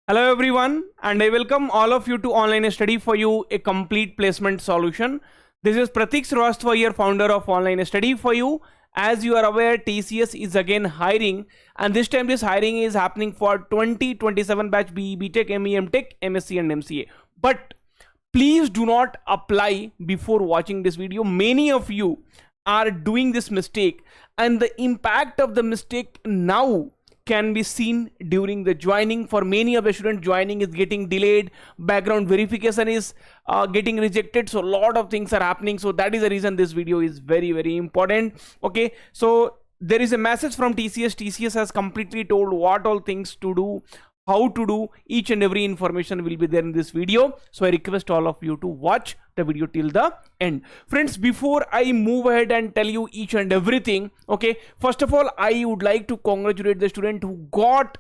Hello everyone, and I welcome all of you to Online Study for You, a complete placement solution. This is Pratik Srivastava here, founder of Online Study for You. As you are aware, TCS is again hiring, and this time this hiring is happening for 2027 batch BE, Btech, ME, Mtech, MSC and MCA. But please do not apply before watching this video. Many of you are doing this mistake, and the impact of the mistake now can be seen during the joining. For many of the students, joining is getting delayed, background verification is getting rejected, so a lot of things are happening. So that is the reason this video is very important. Okay, so there is a message from TCS has completely told what all things to do, how to do. Each and every information will be there in this video, so I request all of you to watch the video till the end. Friends, before I move ahead and tell you each and everything, okay, first of all, I would like to congratulate the student who got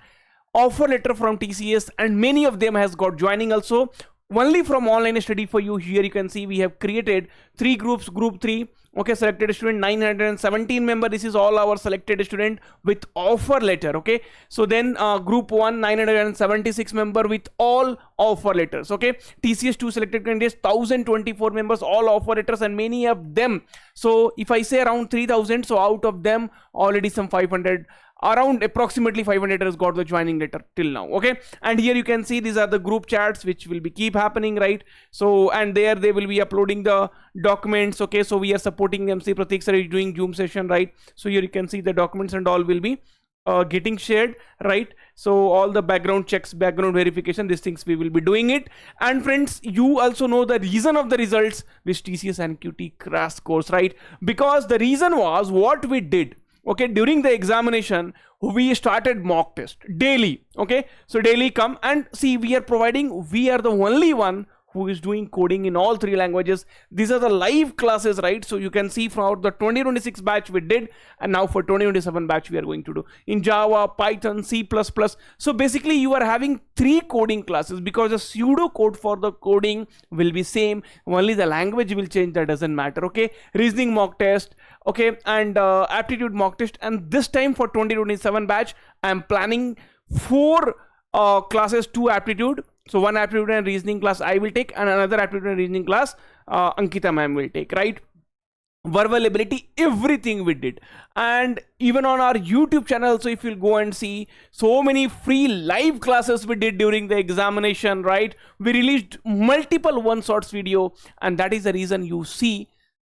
offer letter from TCS, and many of them has got joining also. Only from Online Study for You, here you can see we have created three groups. Group 3, okay, selected student 917 member. This is all our selected student with offer letter. Okay, so then group 1, 976 member with all offer letters. Okay, TCS 2 selected candidates 1024 members, all offer letters, and many of them, so if I say around 3000, so out of them already some 500, around approximately 500 has got the joining letter till now. Okay, and here you can see these are the group chats which will be keep happening, right? So, and there they will be uploading the documents. Okay, so we are supporting MC. Pratik sir is doing Zoom session, right? So here you can see the documents and all will be getting shared, right? So all the background checks, background verification, these things we will be doing it. And friends, you also know the reason of the results which TCS NQT crash course, right? Because the reason was what we did. Okay, during the examination we started mock test daily. Okay, so daily come and see, we are the only one who is doing coding in all three languages. These are the live classes, right? So you can see from the 2026 batch we did, and now for 2027 batch we are going to do in Java, Python, C++. So basically you are having three coding classes, because the pseudo code for the coding will be same, only the language will change, that doesn't matter. Okay, reasoning mock test, okay, and aptitude mock test. And this time for 2027 batch I am planning 4 classes, 2 aptitude. So one aptitude and reasoning class I will take, and another aptitude and reasoning class Ankita ma'am will take, right? Verbal ability, everything we did. And even on our YouTube channel, so if you'll go and see, so many free live classes we did during the examination, right? We released multiple one shots video, and that is the reason you see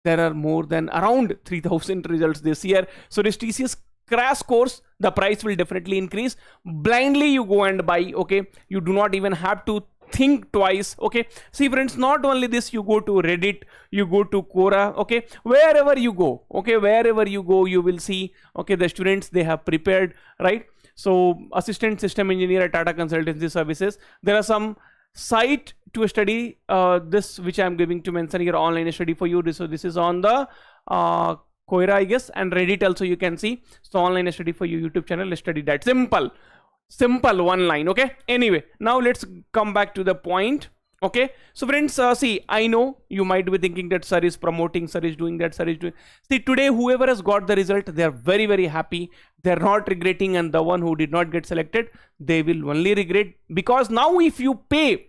there are more than around 3000 results this year. So this TCS crash course, the price will definitely increase. Blindly you go and buy. Okay, you do not even have to think twice. Okay, see friends, not only this, you go to Reddit, you go to Quora. Okay, wherever you go, okay, wherever you go, you will see, okay, the students they have prepared, right? So assistant system engineer at Tata Consultancy Services, there are some site to study this which I am giving to mention here, Online Study for You. So this is on the Quora, I guess, and Reddit also you can see. So Online Study for You YouTube channel, let's study that. Simple one line. Okay, anyway, now let's come back to the point. Okay, so friends, see, I know you might be thinking that sir is promoting, sir is doing that, sir is doing. See, today whoever has got the result, they are very happy, they're not regretting, and the one who did not get selected, they will only regret, because now if you pay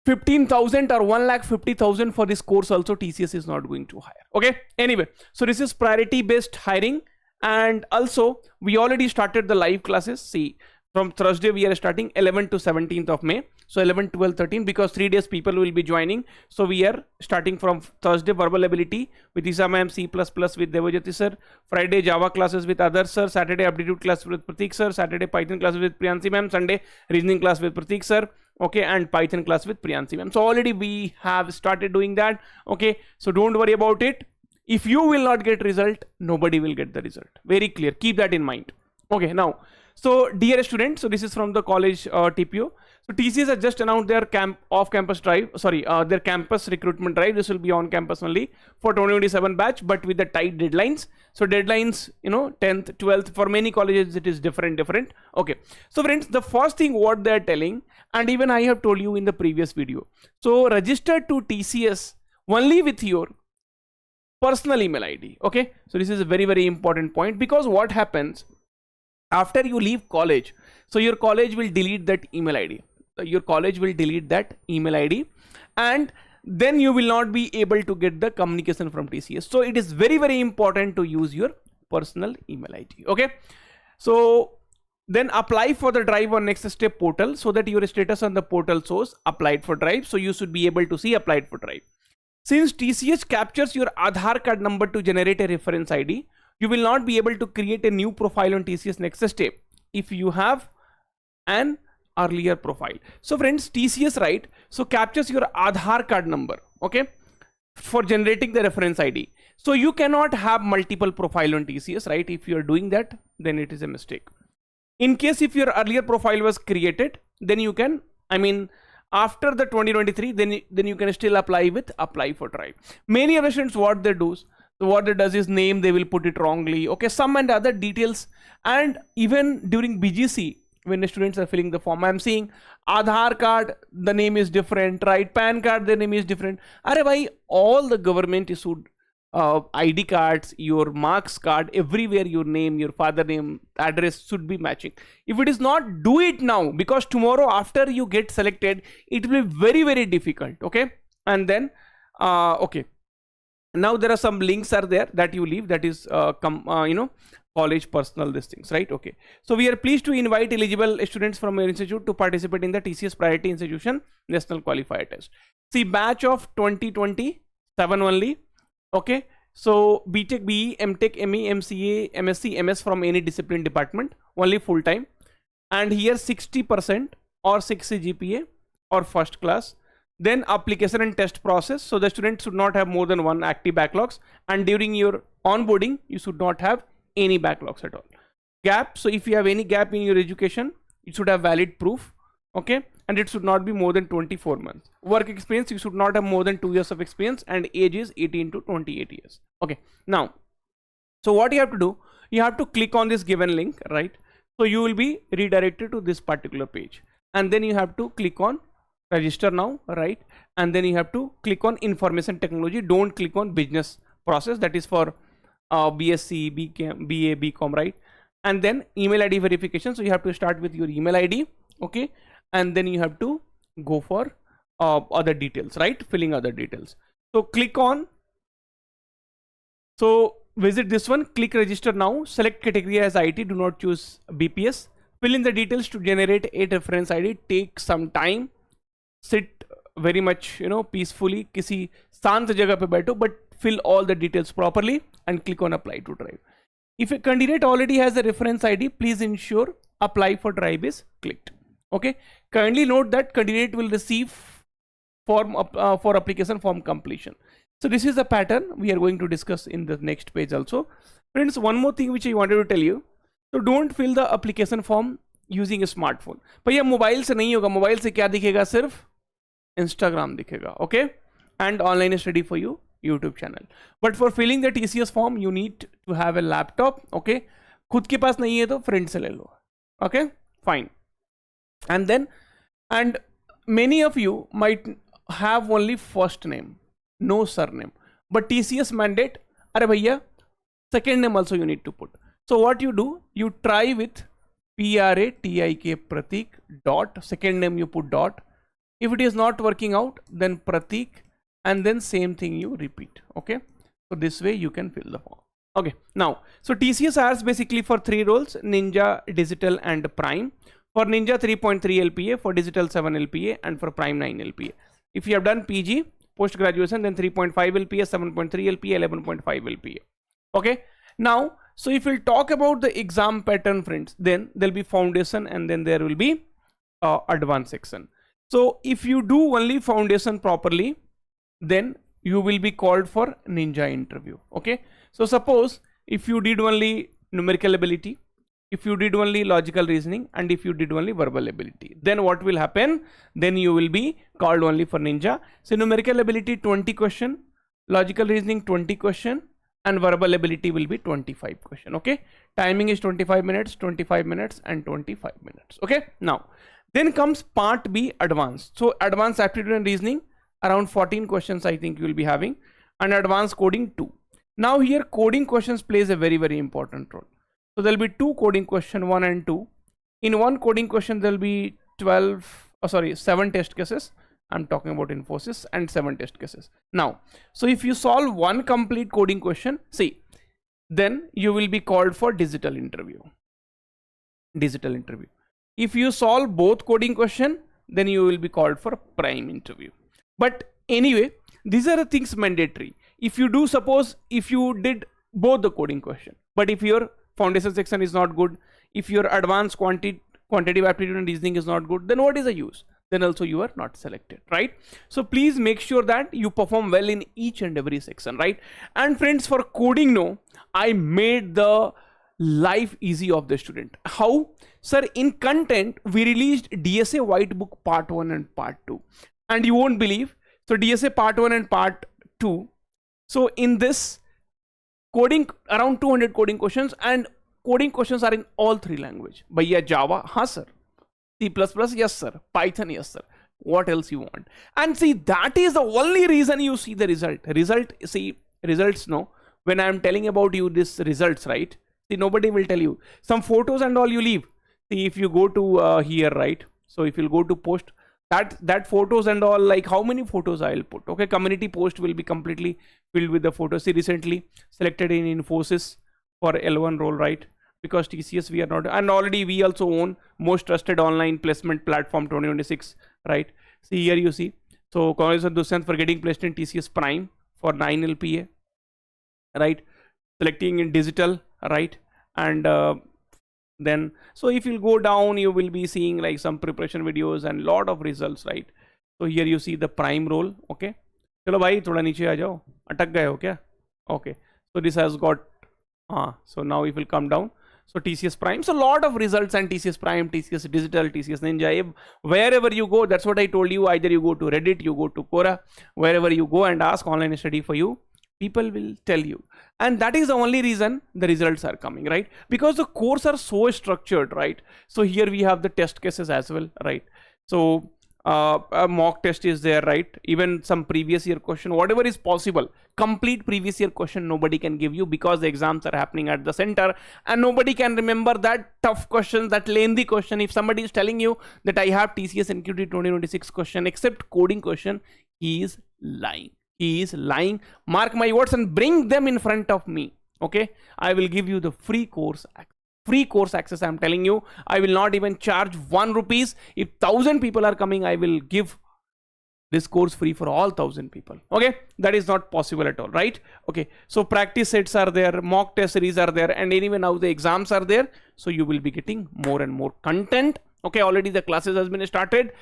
15,000 or 1,50,000 for this course also, TCS is not going to hire. Okay, anyway, so this is priority based hiring. And also we already started the live classes. See, from Thursday we are starting 11th to 17th of May. So 11, 12, 13, because 3 days people will be joining. So we are starting from Thursday verbal ability with Isa ma'am, C++ with Devajyoti sir, Friday Java classes with Other sir, Saturday aptitude class with Pratik sir, Saturday Python classes with Priyansi ma'am, Sunday reasoning class with Pratik sir, okay, and Python class with Priyansi ma'am. So already we have started doing that. Okay, so don't worry about it. If you will not get result, nobody will get the result. Very clear, keep that in mind. Okay, now, so dear students, so this is from the college TPO. So TCS has just announced their off-campus drive, their campus recruitment drive. This will be on campus only for 2027 batch, but with the tight deadlines. So deadlines, you know, 10th, 12th, for many colleges it is different. Okay, so friends, the first thing what they are telling, and even I have told you in the previous video, so register to TCS only with your personal email ID. Okay, so this is a very important point, because what happens, After you leave college, so your college will delete that email id. Your college will delete that email id, and then you will not be able to get the communication from TCS. So it is very, very important to use your personal email id. Okay, so then apply for the drive on next step portal, so that your status on the portal shows applied for drive. So you should be able to see applied for drive. Since TCS captures your Aadhaar card number to generate a reference ID, you will not be able to create a new profile on TCS next step if you have an earlier profile. So friends, TCS, right, so captures your Aadhaar card number, okay, for generating the reference ID. So you cannot have multiple profile on TCS, right? If you are doing that, then it is a mistake. In case if your earlier profile was created, then you can, I mean, after the 2023, then you can still apply with apply for drive. Many other students, what they do, so what they does is name, they will put it wrongly, okay, some and other details. And even during BGC, when the students are filling the form, I'm seeing Aadhaar card, the name is different, right? PAN card, the name is different. Are bhai, all the government issued ID cards, your marks card, everywhere your name, your father name, address should be matching. If it is not, do it now, because tomorrow after you get selected, it will be very, very difficult. Okay, and then okay, now there are some links are there that you leave, that is college personal these things, right? Okay, so we are pleased to invite eligible students from your institute to participate in the TCS Priority Institution National Qualifier Test. See, batch of 2027 only. Okay, so Btech, BE, Mtech, ME, MCA, MSC, MS from any discipline department, only full time, and here 60% or 60 GPA or first class. Then application and test process, so the student should not have more than one active backlogs, and during your onboarding you should not have any backlogs at all. Gap, so if you have any gap in your education, you should have valid proof, okay, and it should not be more than 24 months. Work experience, you should not have more than 2 years of experience, and age is 18 to 28 years. Okay, now, so what you have to do, you have to click on this given link, right? So you will be redirected to this particular page, and then you have to click on register now, right? And then you have to click on information technology. Don't click on business process, that is for BSc, BA, BCom, right? And then email ID verification, so you have to start with your email ID, okay, and then you have to go for other details, right? Filling other details. So click on, so visit this one, click register now, select category as IT, do not choose BPS, fill in the details to generate a reference ID. Take some time, sit very much, peacefully, kisi शांत जगह पे बैठो, but fill all the details properly and click on apply to drive. If a candidate already has a reference ID, please ensure apply for drive is clicked. Okay, kindly note that candidate will receive form for application form completion. So this is the pattern we are going to discuss in the next page also. Friends, one more thing which I wanted to tell you, so don't fill the application form using a smartphone. भैया mobile से नहीं होगा, mobile से क्या दिखेगा, सिर्फ Instagram दिखेगा, okay, and online study for you YouTube channel. But for filling the TCS form, you need to have a laptop, okay. खुद के पास नहीं है तो friend से ले लो, okay, fine. And then, and many of you might have only first name, no surname, but TCS mandate, अरे भैया second name also you need to put. So what you do, you try with PRATIK Pratik dot, second name you put dot. If it is not working out, then Pratik, and then same thing you repeat. Okay, so this way you can fill the form. Okay, now, so TCS hires basically for 3 roles: Ninja, Digital, and Prime. For Ninja 3.3 LPA, for Digital 7 LPA, and for Prime 9 LPA. If you have done PG, post graduation, then 3.5 LPA, 7.3 LPA, 11.5 LPA. Okay, now, so if we'll talk about the exam pattern, friends, then there'll be foundation, and then there will be advanced section. So if you do only foundation properly, then you will be called for Ninja interview. Okay, so suppose if you did only numerical ability, if you did only logical reasoning, and if you did only verbal ability, then what will happen? Then you will be called only for Ninja. So numerical ability 20 question, logical reasoning 20 question, and verbal ability will be 25 question. Okay, timing is 25 minutes, 25 minutes, and 25 minutes. Okay, now then comes part B, advanced. So advanced aptitude and reasoning, around 14 questions I think you will be having, and advanced coding 2. Now here coding questions plays a very, very important role. So there'll be two coding question, 1 and 2. In one coding question there'll be 7 test cases. I'm talking about Infosys, and 7 test cases. Now, so if you solve one complete coding question, see, then you will be called for digital interview. If you solve both coding question, then you will be called for prime interview. But anyway, these are the things mandatory. If you do, suppose if you did both the coding question, but if your foundation section is not good, if your advanced quantitative aptitude and reasoning is not good, then what is the use? Then also you are not selected, right? So please make sure that you perform well in each and every section, right? And friends, for coding, no, I made the life easy of the student. How? Sir, in content, we released DSA White Book Part 1 and Part 2. And you won't believe, so DSA Part 1 and Part 2. So in this, coding, around 200 coding questions, and coding questions are in all 3 languages. Bhaiya Java, haan sir. C++, yes sir. Python, yes sir. What else you want? And see, that is the only reason you see the result. Results, no. When I am telling about you this results, right? See, nobody will tell you. Some photos and all you leave. See, if you go to here, right? So if you go to post, that photos and all, like how many photos I'll put. Okay, community post will be completely filled with the photos. See, recently selected in Infosys for L1 role, right? Because TCS we are not, and already we also own most trusted online placement platform 2026, right? See here you see. So congratulations Dushyant for getting placed in TCS Prime for 9 LPA, right? Selecting in digital, right? And then, so if you go down, you will be seeing like some preparation videos and lot of results, right? So here you see the prime role. Okay, chalo bhai thoda niche aa jao, atak gaye ho kya? Okay, so this has got so now if will come down, so TCS Prime, so lot of results, and TCS Prime, TCS Digital, TCS Ninja, wherever you go, that's what I told you, either you go to Reddit, you go to Quora, wherever you go and ask online study for you, people will tell you. And that is the only reason the results are coming, right? Because the course are so structured, right? So here we have the test cases as well, right? So a mock test is there, right? Even some previous year question, whatever is possible, complete previous year question nobody can give you, because the exams are happening at the center and nobody can remember that tough question, that lengthy question. If somebody is telling you that I have TCS NQT 2026 question except coding question, he is lying. He is lying. Mark my words and bring them in front of me. Okay, I will give you the free course access. I'm telling you, I will not even charge 1 rupees. If 1000 people are coming, I will give this course free for all 1000 people. Okay, that is not possible at all, right? Okay, so practice sets are there, mock test series are there, and anyway now the exams are there, so you will be getting more and more content. Okay, already the classes has been started.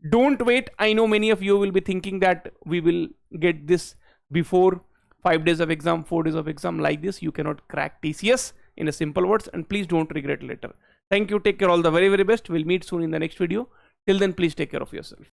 Don't wait. I know many of you will be thinking that we will get this before 5 days of exam, 4 days of exam. Like this, you cannot crack TCS in a simple words, and please don't regret later. Thank you. Take care. All the very, very best. We'll meet soon in the next video. Till then, please take care of yourself.